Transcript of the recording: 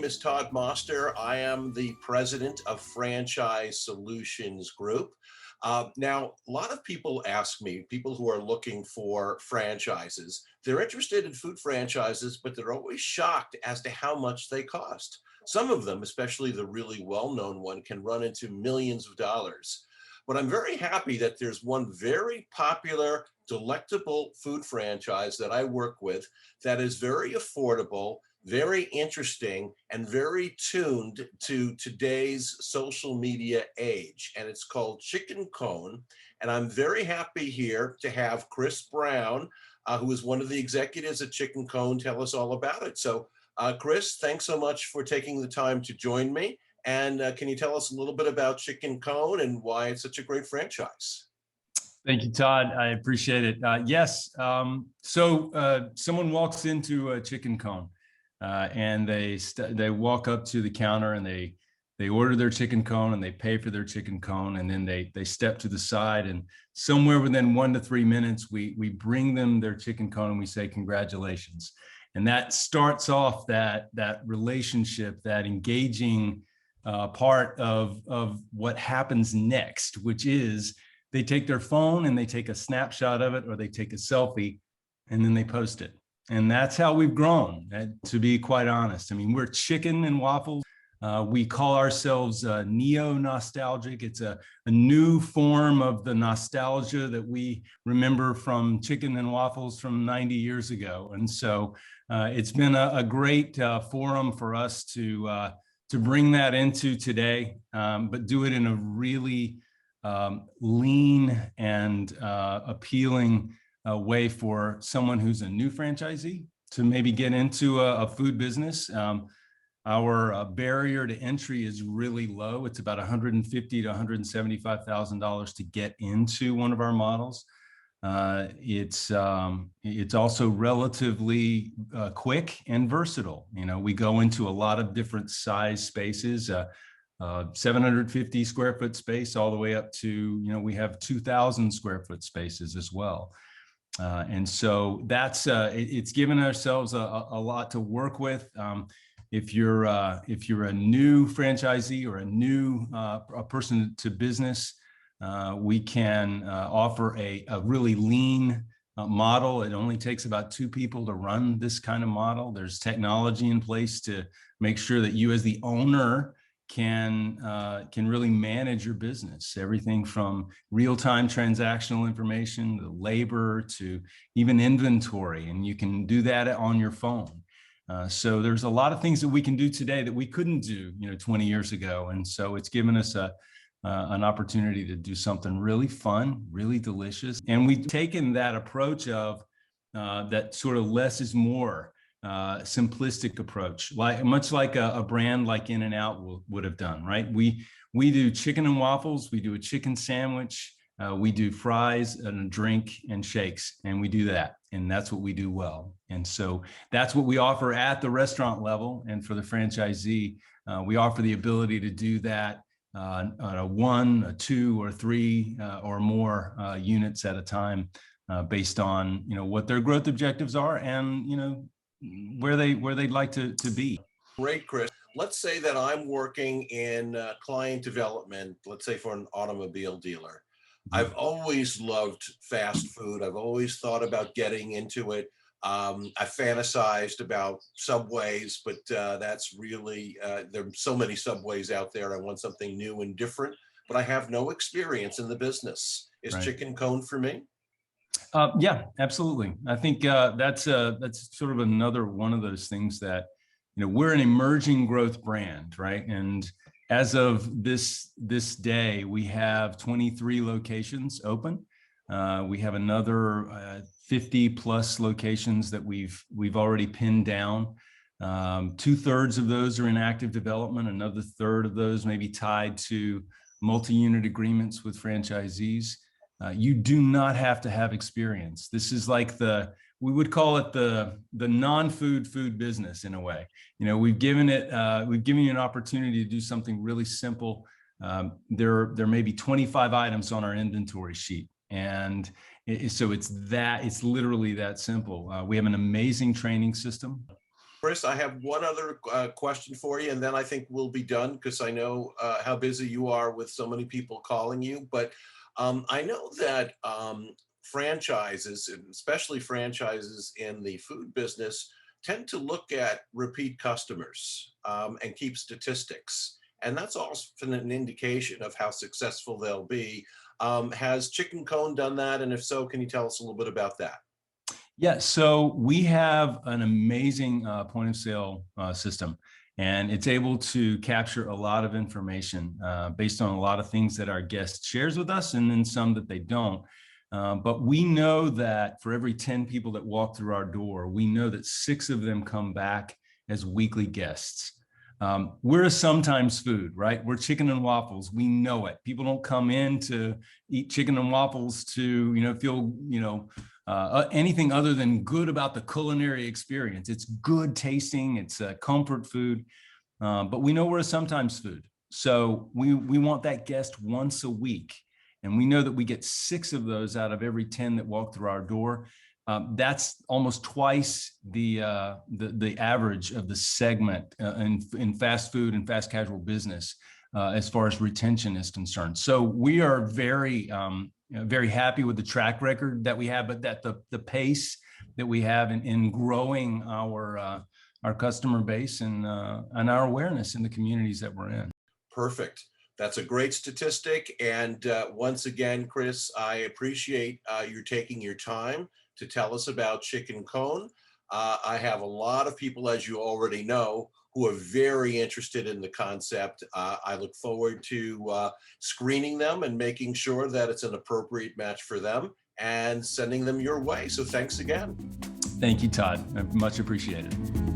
is Todd Moster. I am the president of Franchise Solutions Group. Now, a lot of people ask me, people who are looking for franchises, they're interested in food franchises, but they're always shocked as to how much they cost. Some of them, especially the really well-known one, can run into millions of dollars. But I'm very happy that there's one very popular, delectable food franchise that I work with that is very affordable, very interesting, and very tuned to today's social media age. And it's called Chicken Cone. And I'm very happy here to have Chris Brown, who is one of the executives at Chicken Cone, tell us all about it. So Chris, thanks so much for taking the time to join me. And can you tell us a little bit about Chicken Cone and why it's such a great franchise? Thank you, Todd. I appreciate it. Yes. Someone walks into a Chicken Cone and they walk up to the counter and they order their chicken cone and they pay for their chicken cone, and then they step to the side, and somewhere within 1 to 3 minutes we bring them their chicken cone and we say congratulations. And that starts off that relationship, that engaging part of what happens next, which is they take their phone and they take a snapshot of it, or they take a selfie and then they post it. And that's how we've grown, to be quite honest. I mean, we're chicken and waffles. We call ourselves neo-nostalgic. It's a new form of the nostalgia that we remember from chicken and waffles from 90 years ago. And so it's been a great forum for us to bring that into today, but do it in a really lean and appealing way for someone who's a new franchisee to maybe get into a food business. Our barrier to entry is really low. It's about $150,000 to $175,000 to get into one of our models. It's also relatively quick and versatile. You know, we go into a lot of different size spaces, 750 square foot space all the way up to, you know, we have 2,000 square foot spaces as well. And so that's it's given ourselves a lot to work with. If you're a new franchisee or a new a person to business, we can offer a really lean model. It only takes about 2 people to run this kind of model. There's technology in place to make sure that you as the owner can really manage your business. Everything from real-time transactional information, the labor, to even inventory, and you can do that on your phone. So there's a lot of things that we can do today that we couldn't do, 20 years ago. And so it's given us an opportunity to do something really fun, really delicious. And we've taken that approach of that sort of less is more, simplistic approach, much like a brand like In-N-Out would have done, right? We do chicken and waffles, we do a chicken sandwich, we do fries and a drink and shakes, and we do that. And that's what we do well. And so that's what we offer at the restaurant level. And for the franchisee, we offer the ability to do that on a 1, a 2, or 3 or more units at a time, based on what their growth objectives are and where they'd like to be. Great, Chris. Let's say that I'm working in client development, let's say for an automobile dealer. I've always loved fast food. I've always thought about getting into it. I fantasized about Subways, but that's really, there are so many Subways out there. I want something new and different, but I have no experience in the business. Is Chicken Cone for me? Yeah, absolutely. I think that's sort of another one of those things that, we're an emerging growth brand, right? And as of this day, we have 23 locations open. We have another 50 plus locations that we've already pinned down. 2/3 of those are in active development. Another 1/3 of those may be tied to multi-unit agreements with franchisees. You do not have to have experience. This is like we would call it the non-food food business in a way. We've given you an opportunity to do something really simple. There may be 25 items on our inventory sheet. And so it's literally that simple. We have an amazing training system. Chris, I have one other question for you, and then I think we'll be done because I know how busy you are with so many people calling you. But I know that franchises, and especially franchises in the food business, tend to look at repeat customers and keep statistics. And that's often an indication of how successful they'll be. Has Chicken Cone done that? And if so, can you tell us a little bit about that? Yeah, so we have an amazing point of sale system, and it's able to capture a lot of information based on a lot of things that our guest shares with us, and then some that they don't. But we know that for every 10 people that walk through our door, we know that 6 of them come back as weekly guests. We're a sometimes food, right? We're chicken and waffles. We know it. People don't come in to eat chicken and waffles to, feel, anything other than good about the culinary experience. It's good tasting. It's a comfort food. But we know we're a sometimes food. So we want that guest once a week. And we know that we get 6 of those out of every 10 that walk through our door. That's almost twice the average of the segment in fast food and fast casual business as far as retention is concerned. So we are very very happy with the track record that we have, but that the pace that we have in growing our customer base and our awareness in the communities that we're in. Perfect. That's a great statistic. And once again, Chris, I appreciate you taking your time to tell us about Chicken Cone. I have a lot of people, as you already know, who are very interested in the concept. I look forward to screening them and making sure that it's an appropriate match for them and sending them your way. So thanks again. Thank you, Todd. I much appreciate it.